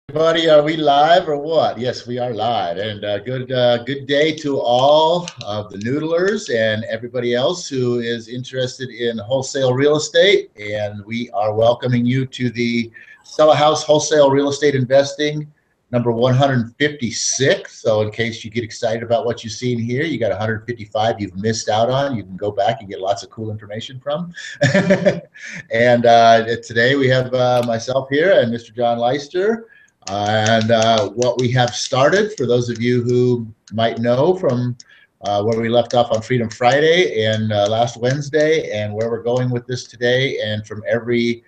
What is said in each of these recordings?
Everybody, are we live or what? Yes, we are live, and good day to all of the noodlers and everybody else who is interested in wholesale real estate. And we are welcoming you to the Sell a House Wholesale Real Estate Investing number 156. So in case you get excited about what you've seen here, you got 155 you've missed out on. You can go back and get lots of cool information from. And today we have myself here and Mr. John Leister. And what we have started, for those of you who might know from where we left off on Freedom Friday and last Wednesday, and where we're going with this today, and for every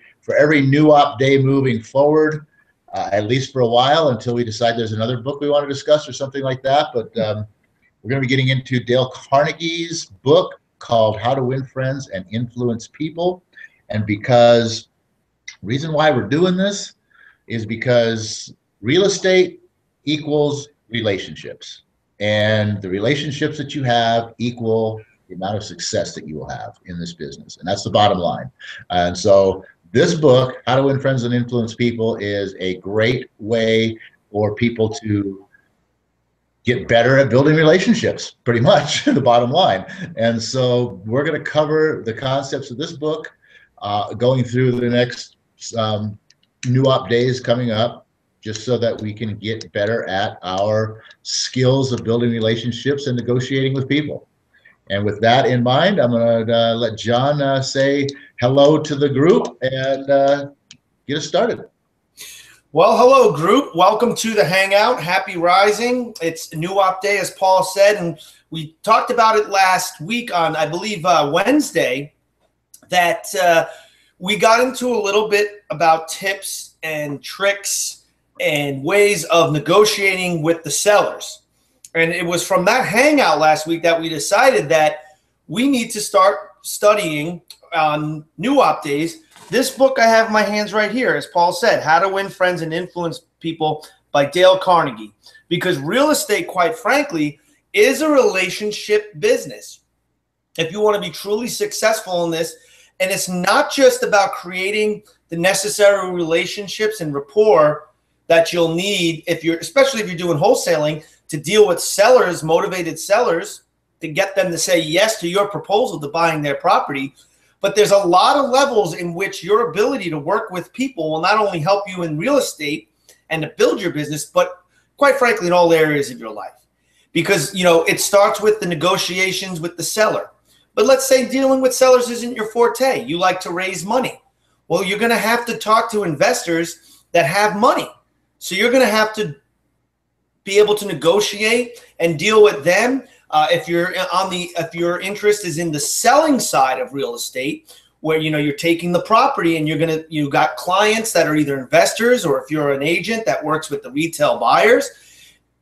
new op day moving forward, at least for a while until we decide there's another book we want to discuss or something like that. But we're going to be getting into Dale Carnegie's book called How to Win Friends and Influence People. And because reason why we're doing this is because real estate equals relationships, and the relationships that you have equal the amount of success that you will have in this business, and that's the bottom line. And so this book, How to Win Friends and Influence People, is a great way for people to get better at building relationships, pretty much the bottom line. And so we're going to cover the concepts of this book going through the next new op days coming up, just so that we can get better at our skills of building relationships and negotiating with people. And with that in mind, I'm going to let John say hello to the group and get us started. Well, hello, group. Welcome to the Hangout. Happy Rising. It's a new op day, as Paul said, and we talked about it last week on, I believe, Wednesday, that we got into a little bit about tips and tricks and ways of negotiating with the sellers. And it was from that hangout last week that we decided that we need to start studying on new op days. This book I have in my hands right here, as Paul said, How to Win Friends and Influence People by Dale Carnegie. Because real estate, quite frankly, is a relationship business. If you want to be truly successful in this, and it's not just about creating the necessary relationships and rapport that you'll need especially if you're doing wholesaling, to deal with sellers, motivated sellers, to get them to say yes to your proposal to buying their property. But there's a lot of levels in which your ability to work with people will not only help you in real estate and to build your business, but quite frankly, in all areas of your life. Because, it starts with the negotiations with the seller. But let's say dealing with sellers isn't your forte. You like to raise money. Well, you're going to have to talk to investors that have money. So you're going to have to be able to negotiate and deal with them. If your interest is in the selling side of real estate, where you're taking the property and you got clients that are either investors, or if you're an agent that works with the retail buyers,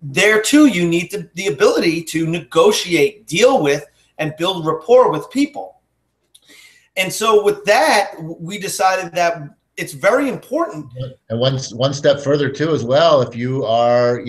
there too you need the ability to negotiate, deal with, and build rapport with people. And so with that, we decided that it's very important. And one step further too as well, if you are,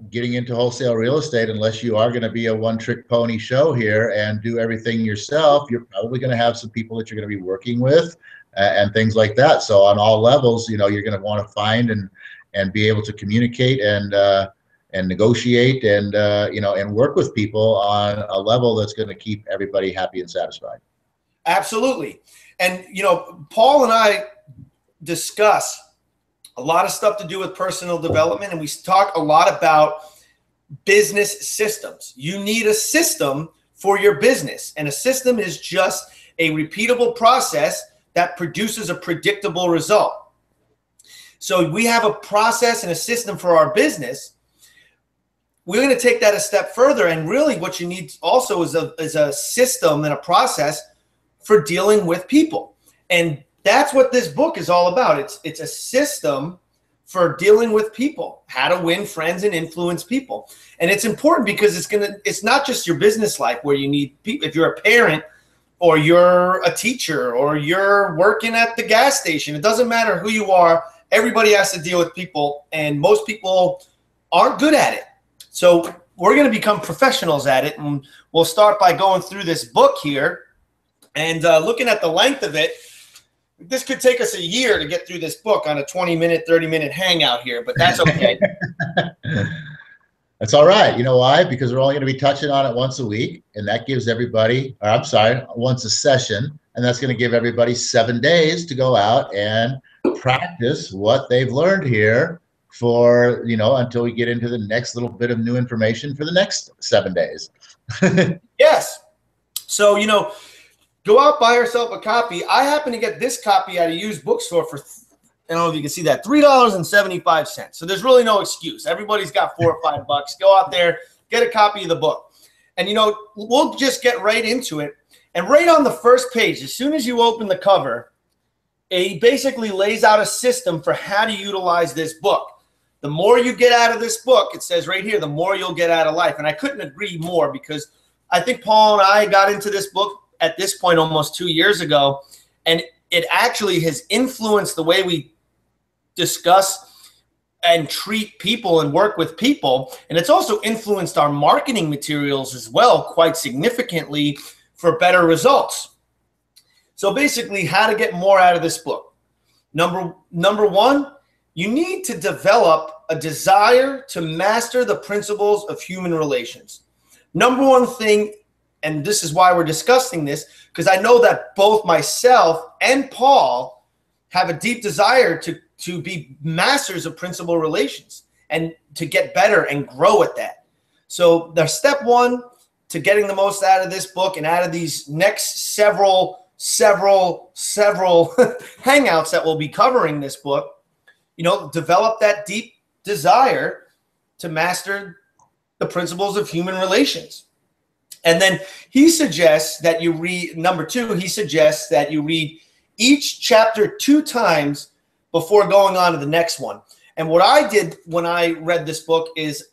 getting into wholesale real estate, unless you are going to be a one-trick pony show here and do everything yourself, you're probably going to have some people that you're going to be working with and things like that. So on all levels, you're going to want to find and be able to communicate and negotiate and and work with people on a level that's going to keep everybody happy and satisfied. Absolutely. And Paul and I discuss a lot of stuff to do with personal development, and we talk a lot about business systems. You need a system for your business, and a system is just a repeatable process that produces a predictable result. So we have a process and a system for our business. We're going to take that a step further, and really what you need also is a system and a process for dealing with people. And that's what this book is all about. It's a system for dealing with people, how to win friends and influence people. And it's important because it's not just your business life where you need people. If you're a parent or you're a teacher or you're working at the gas station, it doesn't matter who you are. Everybody has to deal with people, and most people aren't good at it. So we're going to become professionals at it, and we'll start by going through this book here and looking at the length of it. This could take us a year to get through this book on a 20-minute, 30-minute hangout here, but that's okay. That's all right. You know why? Because we're only going to be touching on it once a week, and that gives everybody, or I'm sorry, once a session, and that's going to give everybody 7 days to go out and practice what they've learned here for, until we get into the next little bit of new information for the next 7 days. Yes. So, go out, buy yourself a copy. I happen to get this copy at a used bookstore for, I don't know if you can see that, $3.75. So there's really no excuse. Everybody's got $4 or $5. Go out there, get a copy of the book. And, we'll just get right into it. And right on the first page, as soon as you open the cover, it basically lays out a system for how to utilize this book. The more you get out of this book, it says right here, the more you'll get out of life. And I couldn't agree more, because I think Paul and I got into this book at this point almost 2 years ago, and it actually has influenced the way we discuss and treat people and work with people. And it's also influenced our marketing materials as well quite significantly for better results. So basically, how to get more out of this book. Number one, you need to develop a desire to master the principles of human relations. Number one thing, and this is why we're discussing this, because I know that both myself and Paul have a deep desire to be masters of principal relations and to get better and grow at that. So the step one to getting the most out of this book and out of these next several hangouts that we'll be covering this book, develop that deep desire to master the principles of human relations. And then he suggests that you read, number two, he suggests that you read each chapter 2 times before going on to the next one. And what I did when I read this book is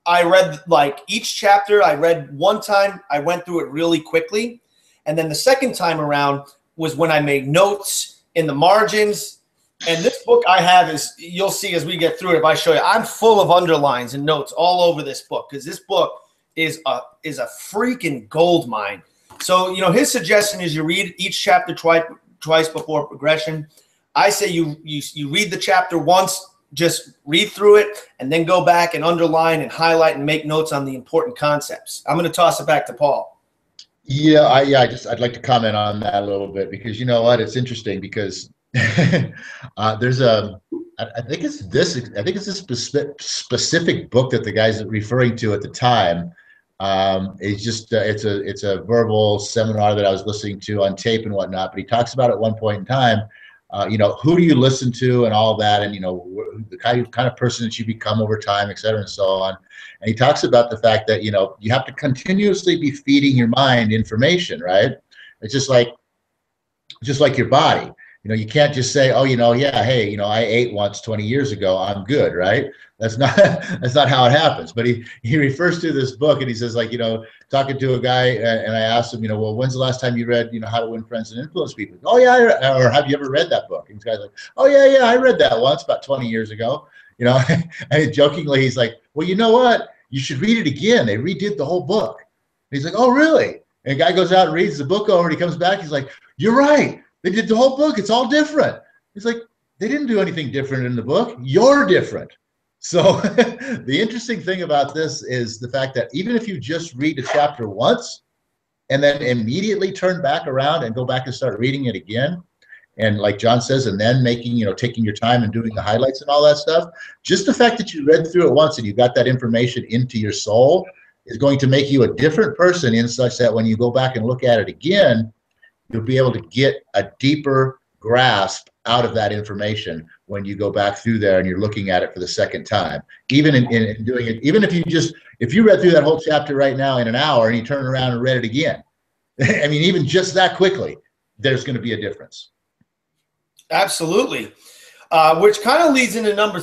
I read each chapter, I read one time, I went through it really quickly. And then the second time around was when I made notes in the margins. And this book I have is, you'll see as we get through it, if I show you, I'm full of underlines and notes all over this book, because this book is a freaking gold mine. So, his suggestion is you read each chapter twice before progression. I say you read the chapter once, just read through it, and then go back and underline and highlight and make notes on the important concepts. I'm going to toss it back to Paul. Yeah, I'd like to comment on that a little bit, because you know what, it's interesting because there's I think it's this specific book that the guy's referring to at the time. It's just it's a verbal seminar that I was listening to on tape and whatnot. But he talks about at one point in time, who do you listen to and all that, and the kind of person that you become over time, et cetera, and so on. And he talks about the fact that you have to continuously be feeding your mind information, right? It's just like your body. You can't just say, oh, yeah, hey, I ate once 20 years ago, I'm good, right? That's not how it happens. But he refers to this book, and he says, talking to a guy, and I asked him, well, when's the last time you read, How to Win Friends and Influence People? Oh, yeah, or have you ever read that book? And this guy's like, oh, yeah, I read that once about 20 years ago. And jokingly, he's like, well, you know what? You should read it again. They redid the whole book. And he's like, oh, really? And the guy goes out and reads the book over, and he comes back. He's like, you're right. They did the whole book. It's all different. He's like, they didn't do anything different in the book. You're different. So the interesting thing about this is the fact that even if you just read a chapter once and then immediately turn back around and go back and start reading it again, and like John says, and then taking your time and doing the highlights and all that stuff, just the fact that you read through it once and you got that information into your soul is going to make you a different person, in such that when you go back and look at it again, you'll be able to get a deeper grasp out of that information when you go back through there and you're looking at it for the second time. Even in doing it, even if you read through that whole chapter right now in an hour and you turn around and read it again, I mean, even just that quickly, there's going to be a difference. Absolutely. Which kind of leads into number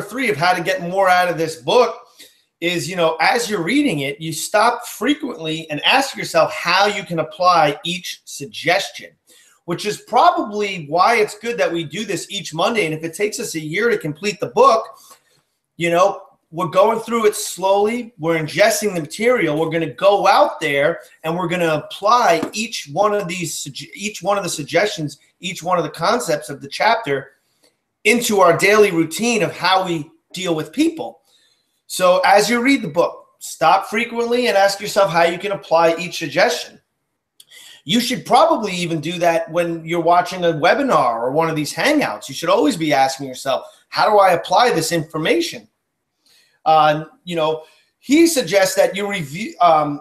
three of how to get more out of this book is, as you're reading it, you stop frequently and ask yourself how you can apply each suggestion, which is probably why it's good that we do this each Monday. And if it takes us a year to complete the book, we're going through it slowly. We're ingesting the material. We're going to go out there and we're going to apply each one of the suggestions, each one of the concepts of the chapter into our daily routine of how we deal with people. So as you read the book, stop frequently and ask yourself how you can apply each suggestion. You should probably even do that when you're watching a webinar or one of these hangouts. You should always be asking yourself, how do I apply this information? You know, he suggests that you review,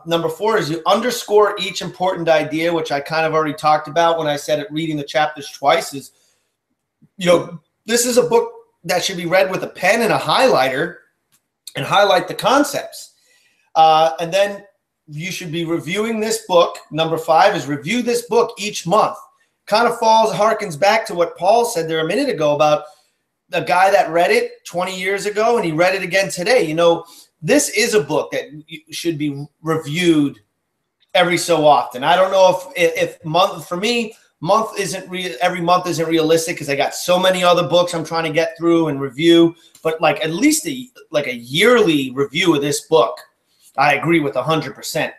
number 4 is you underscore each important idea, which I kind of already talked about when I said it, reading the chapters twice is, you know, this is a book that should be read with a pen and a highlighter and highlight the concepts. And then you should be reviewing this book. Number 5 is review this book each month. Kind of harkens back to what Paul said there a minute ago about the guy that read it 20 years ago and he read it again today. You know, this is a book that should be reviewed every so often. I don't know if month, for me, every month isn't realistic because I got so many other books I'm trying to get through and review, but like at least a yearly review of this book, I agree with 100%.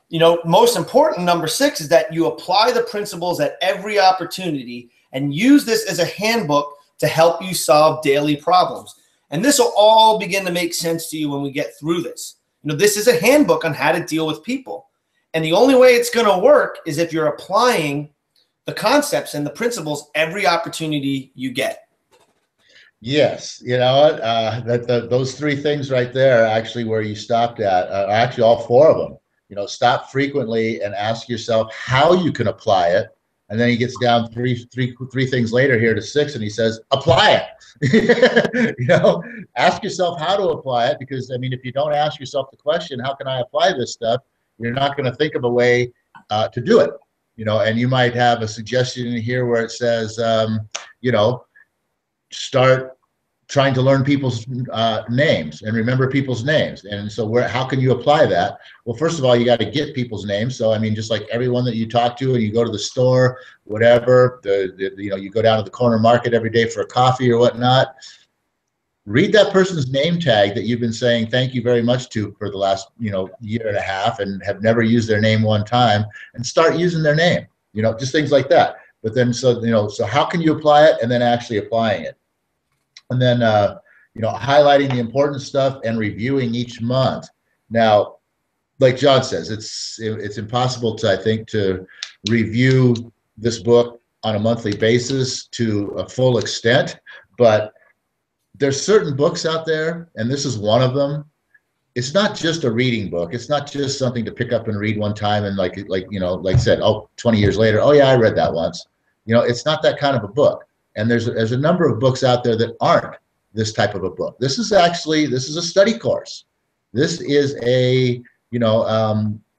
You know, most important, number 6, is that you apply the principles at every opportunity and use this as a handbook to help you solve daily problems. And this will all begin to make sense to you when we get through this. You know, this is a handbook on how to deal with people. And the only way it's going to work is if you're applying the concepts and the principles every opportunity you get. Yes, you know what? Those 3 things right there, actually, where you stopped at, are actually all 4 of them. You know, stop frequently and ask yourself how you can apply it. And then he gets down three things later here to 6, and he says, apply it. You know, ask yourself how to apply it, because I mean, if you don't ask yourself the question, how can I apply this stuff? You're not going to think of a way to do it. You know, and you might have a suggestion in here where it says, you know, start trying to learn people's names and remember people's names. And so how can you apply that? Well, first of all, you got to get people's names. So, I mean, just like everyone that you talk to and you go to the store, whatever, you know, you go down to the corner market every day for a coffee or whatnot, read that person's name tag that you've been saying thank you very much to for the last, you know, year and a half and have never used their name one time, and start using their name, you know, just things like that. But then, so, you know, so how can you apply it, and then actually applying it? And then, you know, highlighting the important stuff and reviewing each month. Now, like John says, it's impossible to, I think, to review this book on a monthly basis to a full extent, but there's certain books out there, and this is one of them. It's not just a reading book. It's not just something to pick up and read one time and like you know, like I said, oh, 20 years later, oh yeah, I read that once. You know, it's not that kind of a book. And there's a number of books out there that aren't this type of a book. This is a study course. This is a, you know,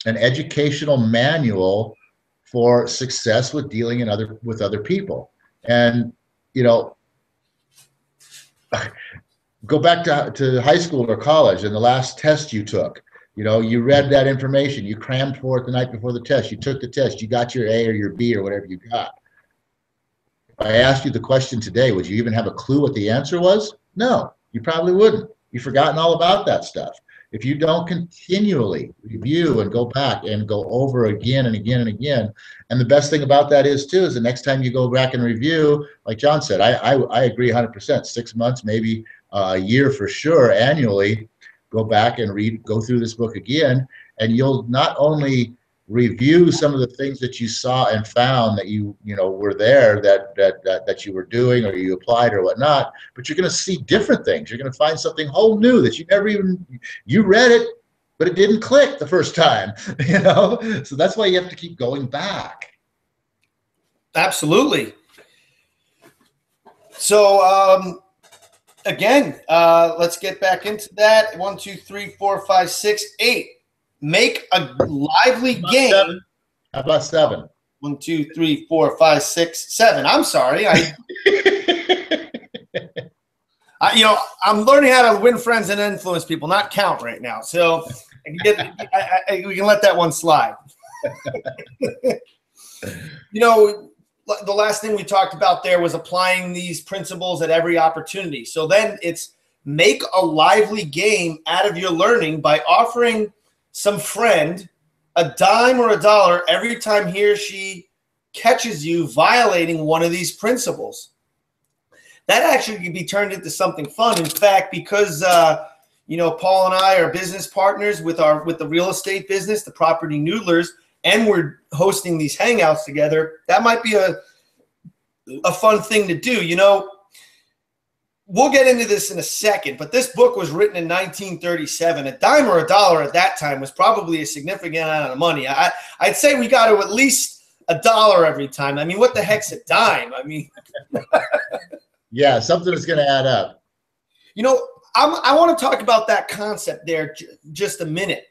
an educational manual for success with dealing with other people. And, you know, go back to high school or college and the last test you took. You know, you read that information, you crammed for it the night before the test, you took the test, you got your A or your B or whatever you got. If I asked you the question today, would you even have a clue what the answer was? No, you probably wouldn't. You've forgotten all about that stuff. If you don't continually review and go back and go over again and again and again, and the best thing about that is too, is the next time you go back and review, like John said, I agree 100%, 6 months, maybe a year for sure, annually, go back and go through this book again, and you'll not only review some of the things that you saw and found that you know were there that you were doing or you applied or whatnot, but you're going to see different things. You're going to find something whole new that you read it, but it didn't click the first time. You know, so that's why you have to keep going back. Absolutely. So again, let's get back into that. 1, 2, 3, 4, 5, 6, 8. Make a lively game. 7. How about 7? 1, 2, 3, 4, 5, 6, 7. I'm sorry. You know, I'm learning how to win friends and influence people, not count right now. So we can let that one slide. You know, the last thing we talked about there was applying these principles at every opportunity. So then it's make a lively game out of your learning by offering some friend a dime or a dollar every time he or she catches you violating one of these principles. That actually could be turned into something fun. In fact, because Paul and I are business partners with the real estate business, the Property Noodlers, and we're hosting these hangouts together, that might be a fun thing to do. We'll get into this in a second, but this book was written in 1937. A dime or a dollar at that time was probably a significant amount of money. I'd say we got to at least $1 every time. I mean, what the heck's a dime? I mean, yeah, something that's going to add up. I want to talk about that concept there just a minute,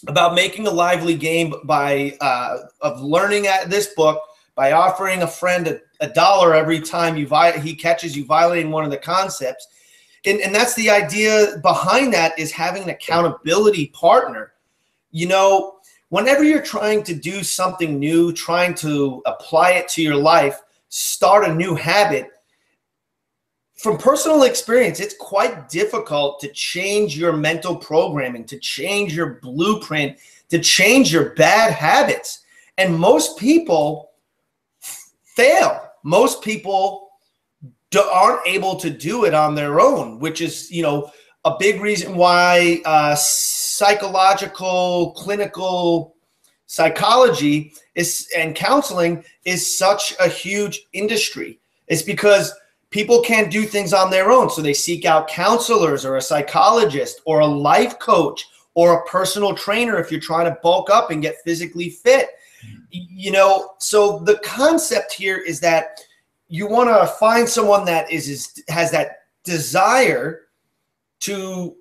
about making a lively game of learning at this book by offering a friend $1 every time he catches you violating one of the concepts. And that's the idea behind that, is having an accountability partner. Whenever you're trying to do something new, trying to apply it to your life, start a new habit, from personal experience, it's quite difficult to change your mental programming, to change your blueprint, to change your bad habits. And most people fail. Most people aren't able to do it on their own, which is, a big reason why psychological, clinical psychology and counseling is such a huge industry. It's because people can't do things on their own. So they seek out counselors or a psychologist or a life coach or a personal trainer if you're trying to bulk up and get physically fit. So the concept here is that you want to find someone that has that desire to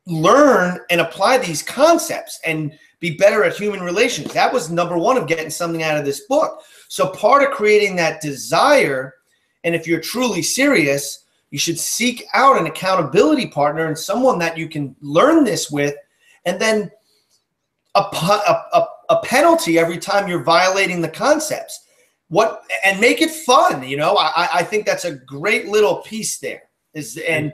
learn and apply these concepts and be better at human relations. That was number one of getting something out of this book. So part of creating that desire, and if you're truly serious, you should seek out an accountability partner and someone that you can learn this with, and then a penalty every time you're violating the concepts. And make it fun. I think that's a great little piece there. And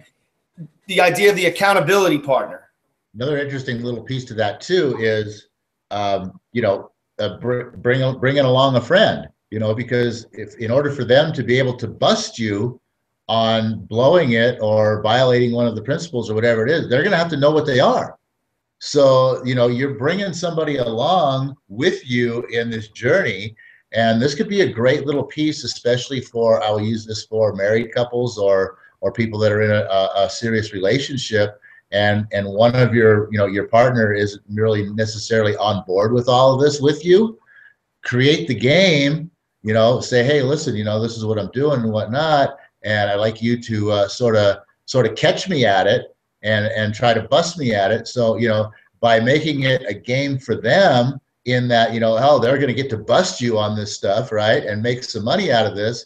the idea of the accountability partner. Another interesting little piece to that too is, bringing along a friend. Because in order for them to be able to bust you on blowing it or violating one of the principles or whatever it is, they're going to have to know what they are. So, you're bringing somebody along with you in this journey, and this could be a great little piece, especially I will use this for married couples or people that are in a serious relationship, and one of your partner isn't really necessarily on board with all of this with you. Create the game. Say, hey, listen, this is what I'm doing and whatnot, and I'd like you to sort of catch me at it and try to bust me at it. So, by making it a game for them, in that, they're going to get to bust you on this stuff, right, and make some money out of this.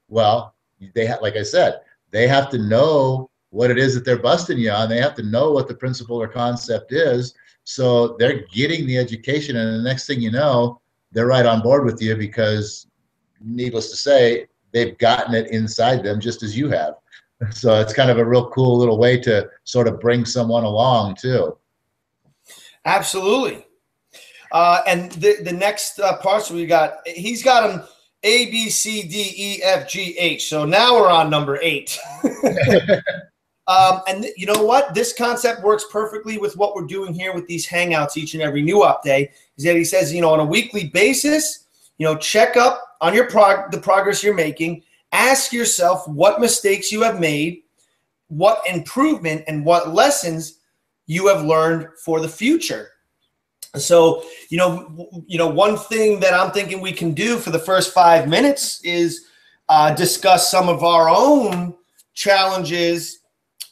Well, like I said, they have to know what it is that they're busting you on. They have to know what the principle or concept is. So they're getting the education, and the next thing you know, they're right on board with you, because needless to say, they've gotten it inside them just as you have. So it's kind of a real cool little way to sort of bring someone along too. Absolutely. And the next parts he's got them A, B, C, D, E, F, G, H. So now we're on number 8. And you know what? This concept works perfectly with what we're doing here with these hangouts each and every new update. Is that he says, on a weekly basis, check up on the progress you're making. Ask yourself what mistakes you have made, what improvement and what lessons you have learned for the future. So, one thing that I'm thinking we can do for the first 5 minutes is discuss some of our own challenges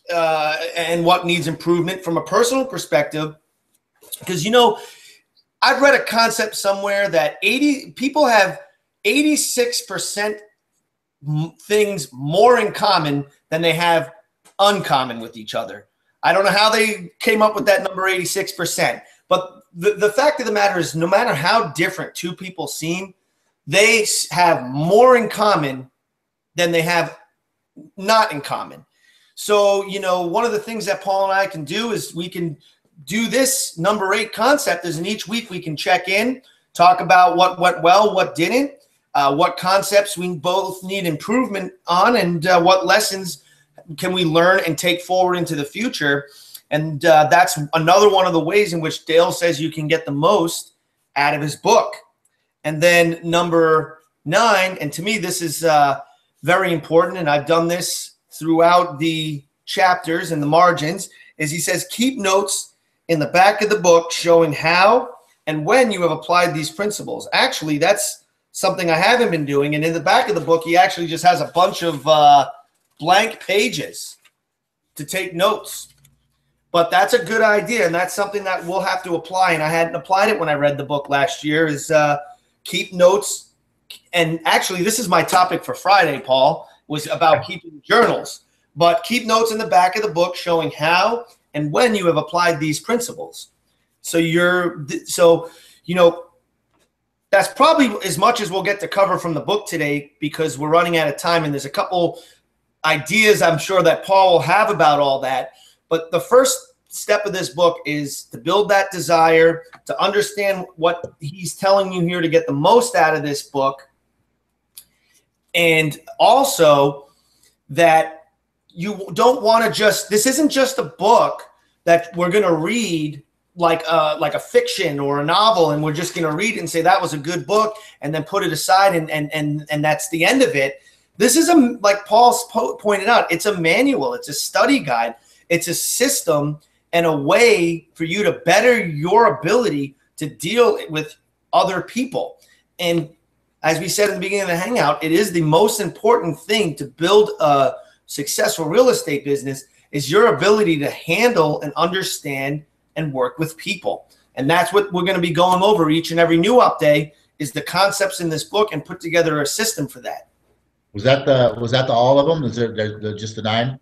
and what needs improvement from a personal perspective. Because, I've read a concept somewhere that people have 86% things more in common than they have uncommon with each other. I don't know how they came up with that number 86%, but the fact of the matter is, no matter how different two people seem, they have more in common than they have not in common. So, you know, one of the things that Paul and I can do is we can do this number 8 concept is in each week we can check in, talk about what went well, what didn't, what concepts we both need improvement on, and what lessons can we learn and take forward into the future. And that's another one of the ways in which Dale says you can get the most out of his book. And then number 9, and to me this is very important, and I've done this throughout the chapters and the margins, is he says keep notes in the back of the book showing how and when you have applied these principles. Actually, that's something I haven't been doing. And in the back of the book, he actually just has a bunch of blank pages to take notes. But that's a good idea, and that's something that we'll have to apply. And I hadn't applied it when I read the book last year, is keep notes. And actually, this is my topic for Friday, Paul, was about keeping journals. But keep notes in the back of the book showing how and when you have applied these principles. So you know, that's probably as much as we'll get to cover from the book today, because we're running out of time, and there's a couple ideas I'm sure that Paul will have about all that. But the first step of this book is to build that desire, to understand what he's telling you here to get the most out of this book. And also that you don't want to just, this isn't just a book that we're going to read like a fiction or a novel, and we're just going to read it and say that was a good book and then put it aside and that's the end of it. This is like Paul's pointed out, it's a manual, it's a study guide, it's a system and a way for you to better your ability to deal with other people. And as we said in the beginning of the Hangout, it is the most important thing to build a successful real estate business is your ability to handle and understand and work with people. And that's what we're going to be going over each and every new update, is the concepts in this book, and put together a system for that. Was that the all of them? Is there just the 9?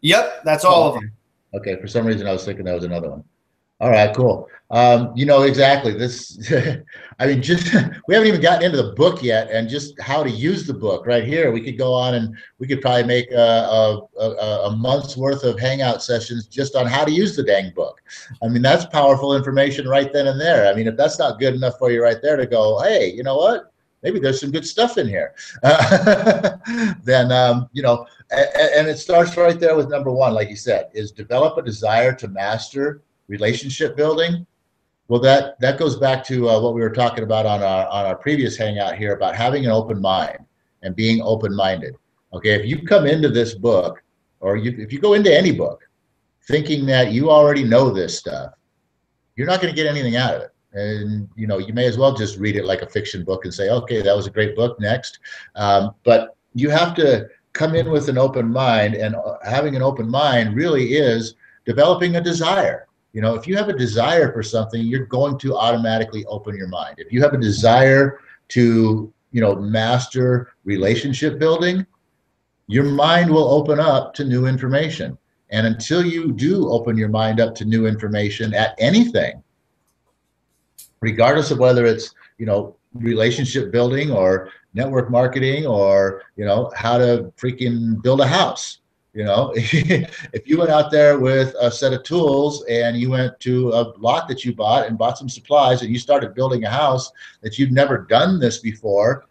Yep, that's all of them. Okay, for some reason I was thinking that was another one. All right, cool. You know, exactly this. I mean, just we haven't even gotten into the book yet, and just how to use the book right here. We could go on and we could probably make a month's worth of hangout sessions just on how to use the dang book. I mean, that's powerful information right then and there. I mean, if that's not good enough for you right there to go, hey, you know what? Maybe there's some good stuff in here. Then, you know, and it starts right there with number 1, like you said, is develop a desire to master relationship building. Well, that goes back to what we were talking about on our previous hangout here about having an open mind and being open-minded. Okay, if you come into this book, or if you go into any book thinking that you already know this stuff, you're not going to get anything out of it. And you know, you may as well just read it like a fiction book and say, okay, that was a great book, next. But you have to come in with an open mind, and having an open mind really is developing a desire. You know, if you have a desire for something, you're going to automatically open your mind. If you have a desire to, you know, master relationship building, your mind will open up to new information. And until you do open your mind up to new information at anything, regardless of whether it's, you know, relationship building or network marketing or, you know, how to freaking build a house. You know, if you went out there with a set of tools and you went to a lot that you bought and bought some supplies and you started building a house that you've never done this before,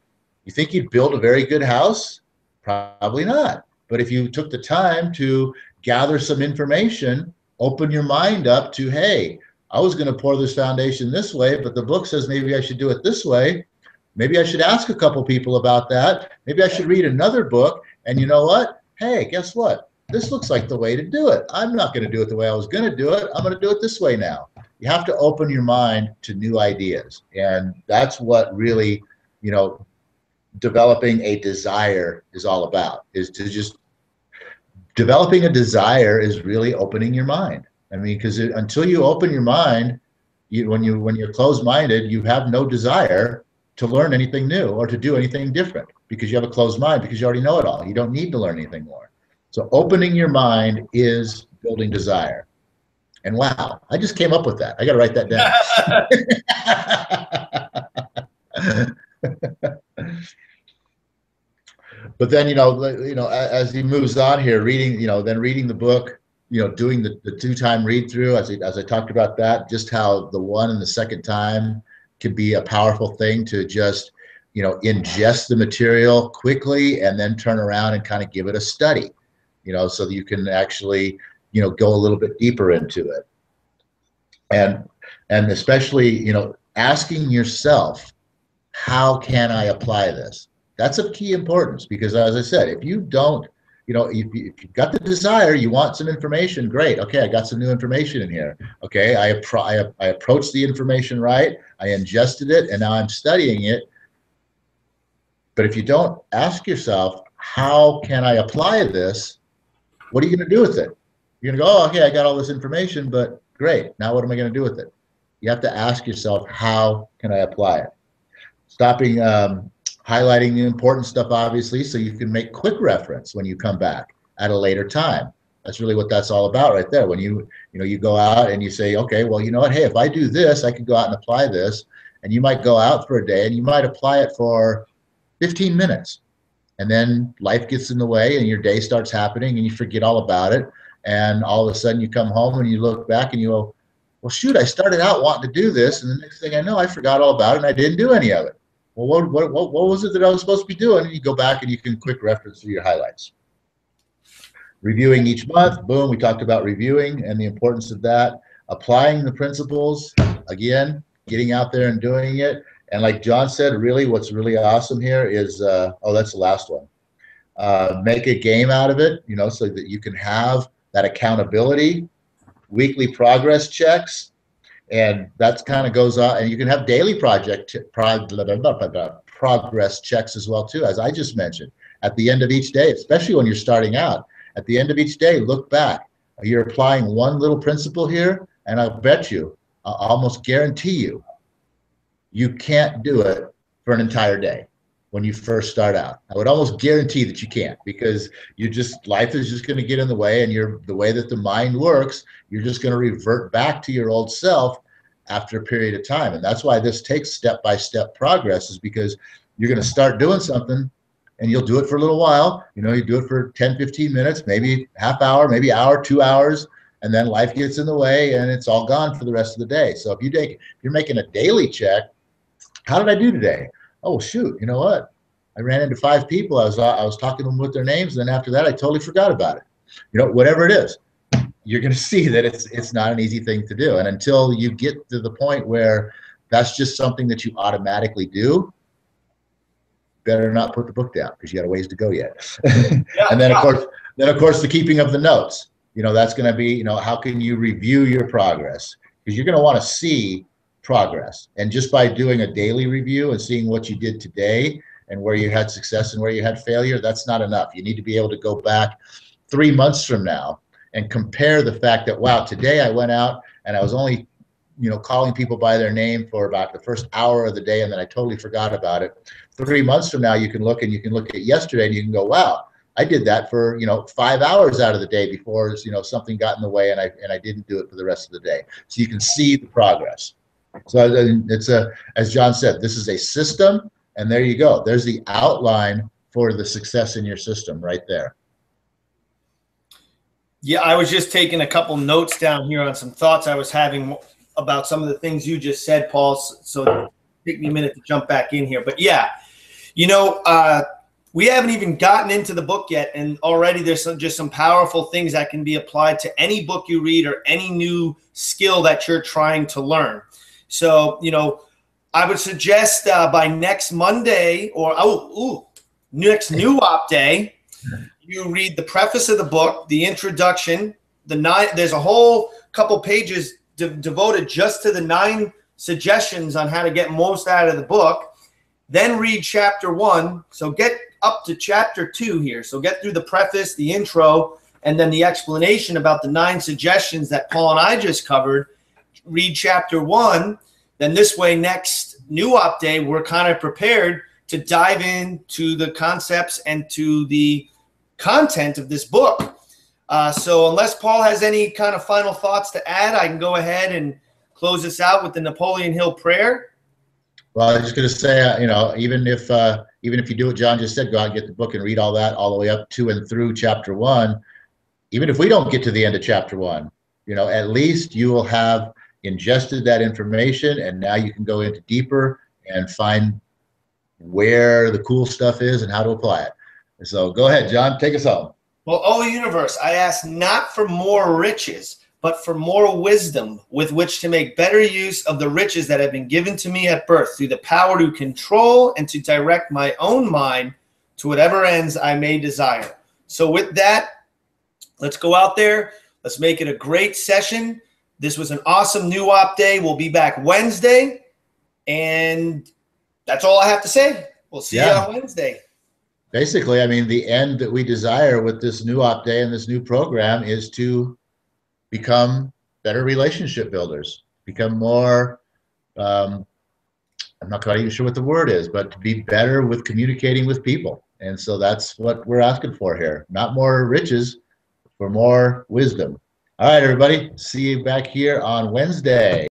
you think you'd build a very good house? Probably not. But if you took the time to gather some information, open your mind up to, hey, I was going to pour this foundation this way, but the book says maybe I should do it this way. Maybe I should ask a couple people about that. Maybe I should read another book. And you know what? Hey, guess what? This looks like the way to do it. I'm not going to do it the way I was going to do it. I'm going to do it this way now. You have to open your mind to new ideas. And that's what really, you know, developing a desire is all about, is to just developing a desire is really opening your mind. I mean, because until you open your mind, when you're closed-minded, you have no desire to learn anything new or to do anything different, because you have a closed mind, because you already know it all. You don't need to learn anything more. So opening your mind is building desire. And wow, I just came up with that. I got to write that down. But then, as he moves on here, reading the book, doing the 2-time read through, as I talked about that, just how the one and the second time can be a powerful thing to just, ingest the material quickly and then turn around and kind of give it a study, so that you can actually, go a little bit deeper into it. And especially, asking yourself, how can I apply this? That's of key importance, because as I said, if you don't, if you've got the desire, you want some information, great. Okay, I got some new information in here. Okay, I approached the information right, I ingested it, and now I'm studying it. But if you don't ask yourself, how can I apply this? What are you going to do with it? You're going to go, oh, okay, I got all this information, but great. Now what am I going to do with it? You have to ask yourself, how can I apply it? Stopping, highlighting the important stuff, obviously, so you can make quick reference when you come back at a later time. That's really what that's all about right there. When you go out and you say, okay, well, you know what? Hey, if I do this, I could go out and apply this. And you might go out for a day and you might apply it for 15 minutes. And then life gets in the way and your day starts happening and you forget all about it. And all of a sudden you come home and you look back and you go, well, shoot, I started out wanting to do this. And the next thing I know, I forgot all about it and I didn't do any of it. Well, what was it that I was supposed to be doing? And you go back and you can quick reference through your highlights. Reviewing each month, boom, we talked about reviewing and the importance of that. Applying the principles, again, getting out there and doing it. And like John said, really what's really awesome here is, that's the last one. Make a game out of it, so that you can have that accountability, weekly progress checks, and that kind of goes on. And you can have daily progress checks as well too, as I just mentioned. At the end of each day, especially when you're starting out, at the end of each day, look back. You're applying one little principle here, and I'll bet you, I'll almost guarantee you, you can't do it for an entire day when you first start out. I would almost guarantee that you can't, because life is just going to get in the way, and the way that the mind works, you're just going to revert back to your old self after a period of time. And that's why this takes step-by-step progress, is because you're going to start doing something and you'll do it for a little while. You do it for 10, 15 minutes, maybe half hour, maybe hour, 2 hours, and then life gets in the way and it's all gone for the rest of the day. So if you're making a daily check, how did I do today? Oh, shoot, you know what? I ran into 5 people. I was talking to them with their names, and then after that, I totally forgot about it. Whatever it is, you're going to see that it's not an easy thing to do. And until you get to the point where that's just something that you automatically do, better not put the book down, because you got a ways to go yet. Yeah, and then of course, the keeping of the notes. That's going to be, how can you review your progress? Because you're going to want to see progress. And just by doing a daily review and seeing what you did today and where you had success and where you had failure, that's not enough. You need to be able to go back 3 months from now and compare the fact that, wow, today I went out and I was only, calling people by their name for about the first hour of the day, and then I totally forgot about it. 3 months from now, you can look at yesterday and you can go, wow, I did that for, 5 hours out of the day before, something got in the way and I didn't do it for the rest of the day. So you can see the progress. So it's as John said, this is a system, and there you go. There's the outline for the success in your system right there. Yeah, I was just taking a couple notes down here on some thoughts I was having about some of the things you just said, Paul. So take me a minute to jump back in here. But yeah, we haven't even gotten into the book yet, and already there's just some powerful things that can be applied to any book you read or any new skill that you're trying to learn. So, I would suggest by next Monday or next New Op Day, you read the preface of the book, the introduction, there's a whole couple pages devoted just to the 9 suggestions on how to get most out of the book. Then read chapter 1. So get up to chapter 2 here. So get through the preface, the intro, and then the explanation about the 9 suggestions that Paul and I just covered. Read chapter 1. Then this way, next New Op Day, we're kind of prepared to dive into the concepts and to the content of this book. So unless Paul has any kind of final thoughts to add, I can go ahead and close this out with the Napoleon Hill prayer. Well, I was just going to say, even even if you do what John just said, go out and get the book and read all that all the way up to and through chapter 1. Even if we don't get to the end of chapter 1, at least you will have ingested that information, and now you can go into deeper and find where the cool stuff is and how to apply it. So go ahead, John, take us home. Well, oh universe, I ask not for more riches, but for more wisdom with which to make better use of the riches that have been given to me at birth through the power to control and to direct my own mind to whatever ends I may desire. So with that, let's go out there. Let's make it a great session. This was an awesome new op day. We'll be back Wednesday. And that's all I have to say. We'll see you on Wednesday. Basically, I mean, the end that we desire with this new op day and this new program is to become better relationship builders, become more, I'm not quite even sure what the word is, but to be better with communicating with people. And so that's what we're asking for here. Not more riches, for more wisdom. All right, everybody. See you back here on Wednesday.